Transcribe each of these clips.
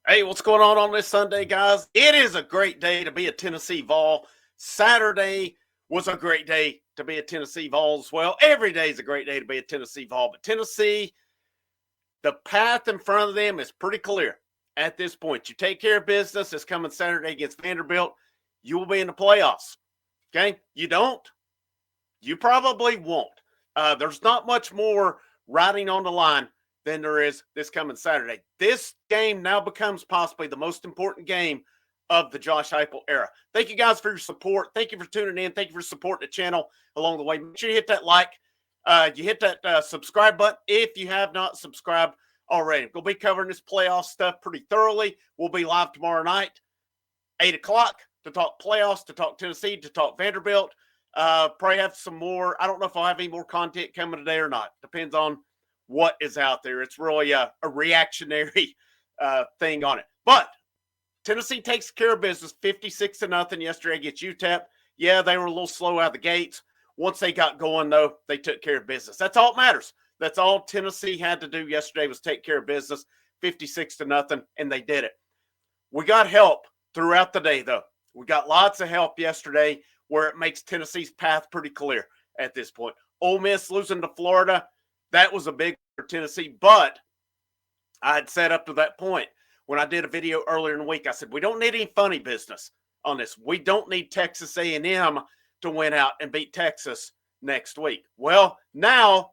Hey, what's going on this Sunday, guys? It is a great day to be a Tennessee Vol. Saturday was a great day to be a Tennessee Vols. Well, every day is a great day to be a Tennessee Vol, but Tennessee, the path in front of them is pretty clear at this point. You take care of business this coming Saturday against Vanderbilt, you will be in the playoffs. Okay? You don't? You probably won't. There's not much more riding on the line than there is this coming Saturday. This game now becomes possibly the most important game of the Josh Heupel era. Thank you guys for your support. Thank you for tuning in. Thank you for supporting the channel along the way. Make sure you hit that like. You hit that subscribe button if you have not subscribed already. We'll be covering this playoff stuff pretty thoroughly. We'll be live tomorrow night, 8 o'clock, to talk playoffs, to talk Tennessee, to talk Vanderbilt. Probably have some more. I don't know if I'll have any more content coming today or not. Depends on what is out there. It's really a reactionary thing on it. But Tennessee takes care of business 56-0 yesterday against UTEP. Yeah, they were a little slow out of the gates. Once they got going, though, they took care of business. That's all that matters. That's all Tennessee had to do yesterday was take care of business 56-0, and they did it. We got help throughout the day, though. We got lots of help yesterday where it makes Tennessee's path pretty clear at this point. Ole Miss losing to Florida, that was a big for Tennessee, but I had said up to that point when I did a video earlier in the week, I said, we don't need any funny business on this. We don't need Texas A&M to win out and beat Texas next week. Well, now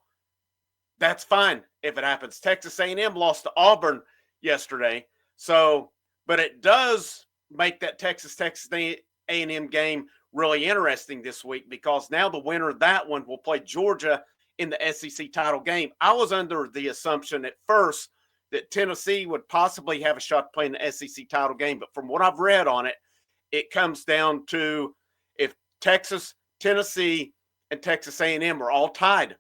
that's fine if it happens. Texas A&M lost to Auburn yesterday, but it does make that Texas A&M game really interesting this week because now the winner of that one will play Georgia in the SEC title game. I was under the assumption at first that Tennessee would possibly have a shot to play in the SEC title game, but from what I've read on it, it comes down to if Texas, Tennessee, and Texas A&M are all tied.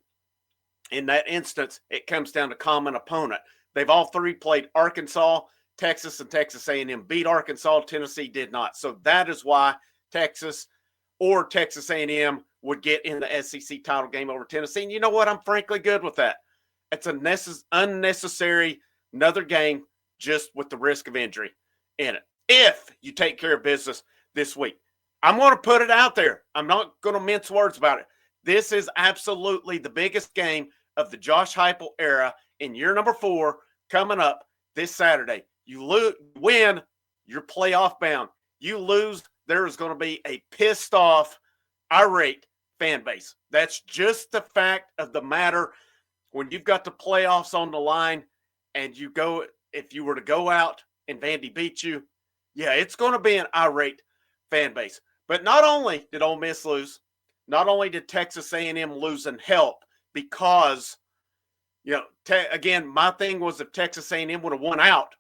In that instance, it comes down to common opponent. They've all three played Arkansas. Texas and Texas A&M beat Arkansas. Tennessee did not. So that is why Texas or Texas A&M would get in the SEC title game over Tennessee. And you know what? I'm frankly good with that. It's unnecessary another game just with the risk of injury in it. If you take care of business this week, I'm going to put it out there. I'm not going to mince words about it. This is absolutely the biggest game of the Josh Heupel era in year number 4 coming up this Saturday. You win, you're playoff bound. You lose, there is going to be a pissed off, irate fan base. That's just the fact of the matter. When you've got the playoffs on the line and if you were to go out and Vandy beat you, yeah, it's going to be an irate fan base. But not only did Ole Miss lose, not only did Texas A&M lose and help because, again, my thing was if Texas A&M would have won out,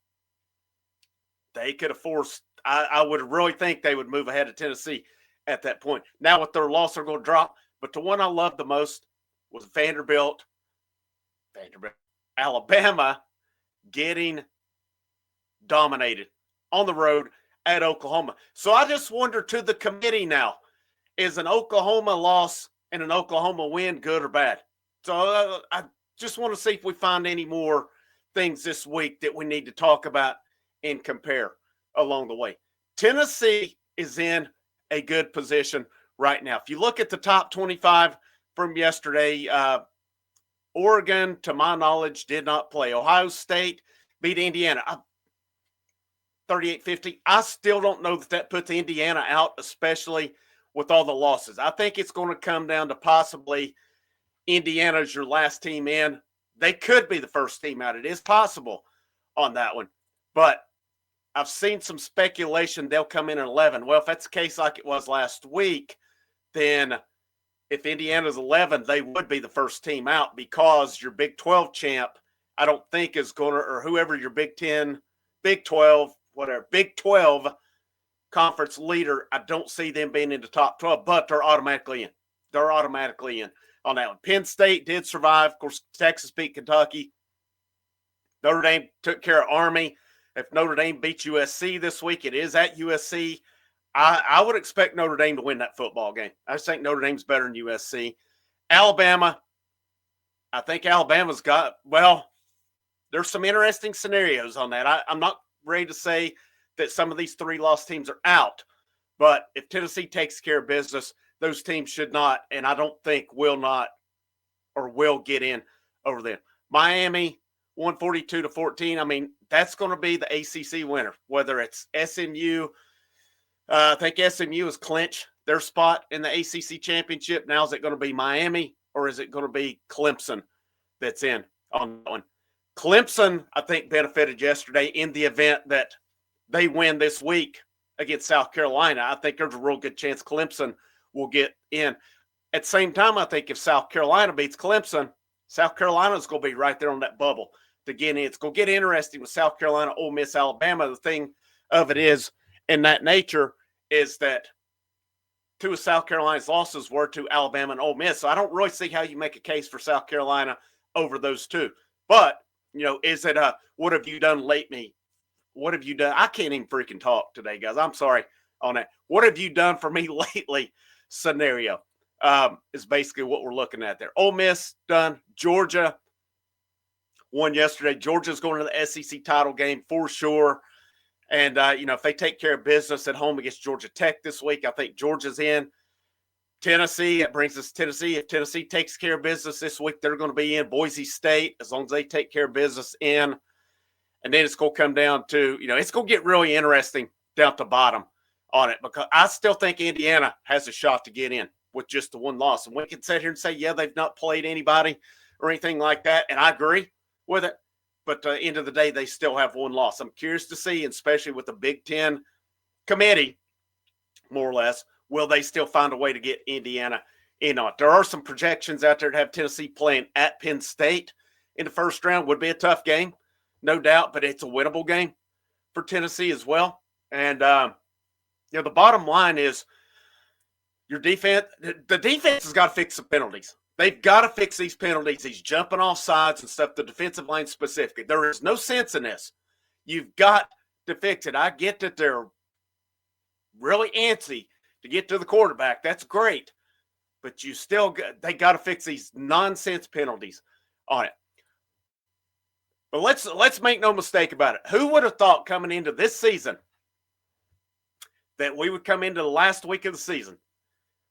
they could have forced – I would really think they would move ahead of Tennessee at that point. Now with their loss, they're going to drop. But the one I loved the most was Vanderbilt, Alabama getting dominated on the road at Oklahoma. So I just wonder to the committee now, is an Oklahoma loss and an Oklahoma win good or bad? So I just want to see if we find any more things this week that we need to talk about and compare along the way. Tennessee is in a good position right now. If you look at the top 25 from yesterday, Oregon, to my knowledge, did not play. Ohio State beat Indiana 38-50. I still don't know that puts Indiana out, especially with all the losses. I think it's going to come down to possibly Indiana's your last team in. They could be the first team out. It is possible on that one. But I've seen some speculation they'll come in at 11. Well, if that's the case like it was last week, then if Indiana's 11, they would be the first team out because your Big 12 champ, I don't think is going to, or whoever your Big 10, Big 12, whatever, Big 12 conference leader, I don't see them being in the top 12, but they're automatically in. They're automatically in on that one. Penn State did survive. Of course, Texas beat Kentucky. Notre Dame took care of Army. If Notre Dame beats USC this week, it is at USC. I would expect Notre Dame to win that football game. I just think Notre Dame's better than USC. Alabama, I think Alabama's got, well, there's some interesting scenarios on that. I'm not ready to say that some of these 3-loss teams are out. But if Tennessee takes care of business, those teams should not, and I don't think will not or will get in over them. Miami, 142-14. I mean, that's going to be the ACC winner, whether it's SMU. I think SMU has clinched their spot in the ACC championship. Now, is it going to be Miami or is it going to be Clemson that's in on that one? Clemson, I think, benefited yesterday in the event that they win this week against South Carolina. I think there's a real good chance Clemson will get in. At the same time, I think if South Carolina beats Clemson, South Carolina is going to be right there on that bubble to get in. It's going to get interesting with South Carolina, Ole Miss, Alabama. The thing of it is, in that nature, is that 2 of South Carolina's losses were to Alabama and Ole Miss. So I don't really see how you make a case for South Carolina over those 2. But, is it what have you done lately? What have you done? I can't even freaking talk today, guys. I'm sorry on that. What have you done for me lately scenario is basically what we're looking at there. Ole Miss done. Georgia won yesterday. Georgia's going to the SEC title game for sure. And, if they take care of business at home against Georgia Tech this week, I think Georgia's in. Tennessee, it brings us Tennessee. If Tennessee takes care of business this week, they're going to be in. Boise State, as long as they take care of business in. And then it's going to come down to, it's going to get really interesting down to bottom on it, because I still think Indiana has a shot to get in with just the 1 loss. And we can sit here and say, yeah, they've not played anybody or anything like that. And I agree with it. But at the end of the day, they still have 1 loss. I'm curious to see, especially with the Big Ten committee, more or less, will they still find a way to get Indiana in on it? There are some projections out there to have Tennessee playing at Penn State in the first round. Would be a tough game, no doubt, but it's a winnable game for Tennessee as well. And, the bottom line is your defense. The defense has got to fix the penalties. They've got to fix these penalties, these jumping off sides and stuff, the defensive line specifically. There is no sense in this. You've got to fix it. I get that they're really antsy to get to the quarterback. That's great. But they got to fix these nonsense penalties on it. But let's make no mistake about it. Who would have thought coming into this season that we would come into the last week of the season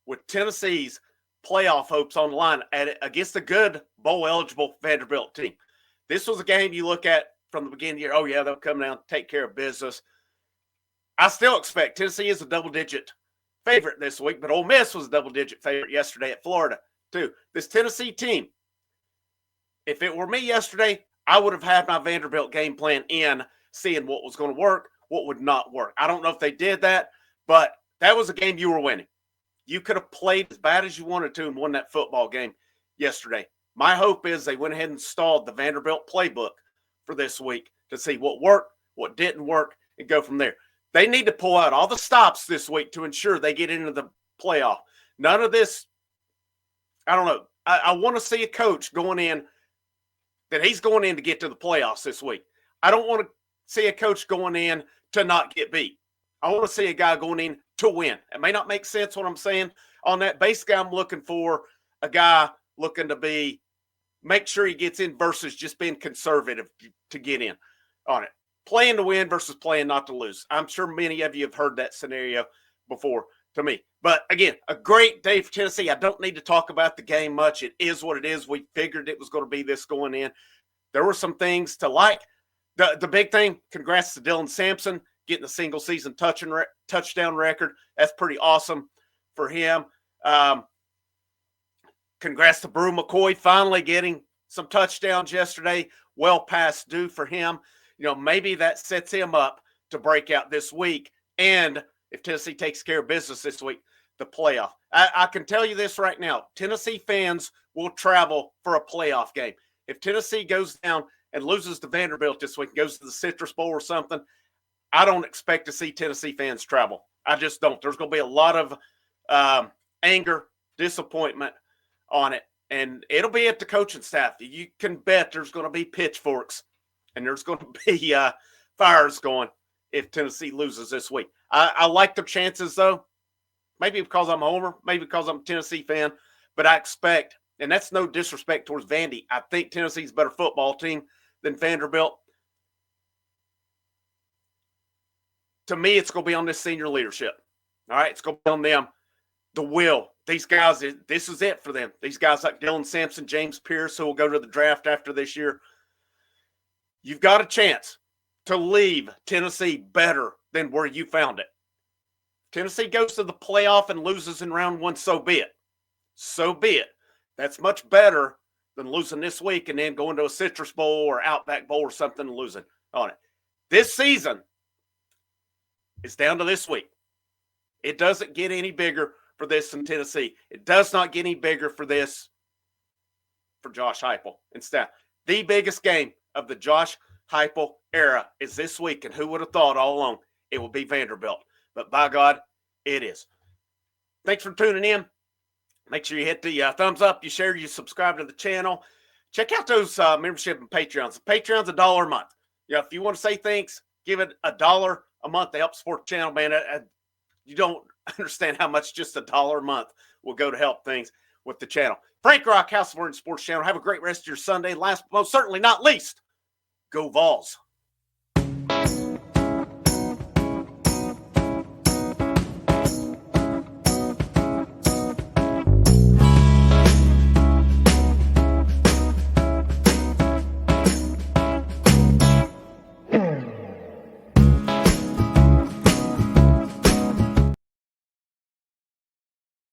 with Tennessee's playoff hopes on the line against a good bowl-eligible Vanderbilt team? This was a game you look at from the beginning of the year. Oh, yeah, they'll come down, take care of business. I still expect Tennessee is a double-digit favorite this week, but Ole Miss was a double-digit favorite yesterday at Florida, too. This Tennessee team, if it were me yesterday, I would have had my Vanderbilt game plan in, seeing what was going to work, what would not work. I don't know if they did that, but that was a game you were winning. You could have played as bad as you wanted to and won that football game yesterday. My hope is they went ahead and installed the Vanderbilt playbook for this week to see what worked, what didn't work, and go from there. They need to pull out all the stops this week to ensure they get into the playoff. None of this, I don't know. I want to see a coach going in that he's going in to get to the playoffs this week. I don't want to see a coach going in to not get beat. I want to see a guy going in to win. It may not make sense what I'm saying on that. Basically, I'm looking for a guy looking to make sure he gets in versus just being conservative to get in on it. Playing to win versus playing not to lose. I'm sure many of you have heard that scenario before to me. But again, a great day for Tennessee. I don't need to talk about the game much. It is what it is. We figured it was going to be this going in. There were some things to like. The big thing, congrats to Dylan Sampson getting a single season touchdown record. That's pretty awesome for him. Congrats to Brew McCoy finally getting some touchdowns yesterday. Well past due for him. Maybe that sets him up to break out this week. And if Tennessee takes care of business this week, the playoff. I can tell you this right now. Tennessee fans will travel for a playoff game. If Tennessee goes down and loses to Vanderbilt this week, goes to the Citrus Bowl or something, I don't expect to see Tennessee fans travel. I just don't. There's going to be a lot of anger, disappointment on it. And it'll be at the coaching staff. You can bet there's going to be pitchforks and there's going to be fires going if Tennessee loses this week. I like their chances, though. Maybe because I'm a homer, maybe because I'm a Tennessee fan, but I expect, and that's no disrespect towards Vandy, I think Tennessee's a better football team than Vanderbilt. to me, it's going to be on this senior leadership. All right, it's going to be on them. The will. These guys, this is it for them. These guys like Dylan Sampson, James Pierce, who will go to the draft after this year. You've got a chance to leave Tennessee better than where you found it. Tennessee goes to the playoff and loses in round one, so be it. So be it. That's much better than losing this week and then going to a Citrus Bowl or Outback Bowl or something and losing on it. This season is down to this week. It doesn't get any bigger for this in Tennessee. It does not get any bigger for this for Josh Heupel and staff. The biggest game of the Josh Heupel era is this week, and who would have thought all along it would be Vanderbilt? But by God, it is. Thanks for tuning in. Make sure you hit the thumbs up, you share, you subscribe to the channel. Check out those membership and Patreons. The Patreon's $1 a month. Yeah, if you want to say thanks, give it $1 a month to help support the channel, man. You don't understand how much just $1 a month will go to help things with the channel. Frank Rock, House of Orange Sports Channel. Have a great rest of your Sunday. Last, most certainly not least, go Vols.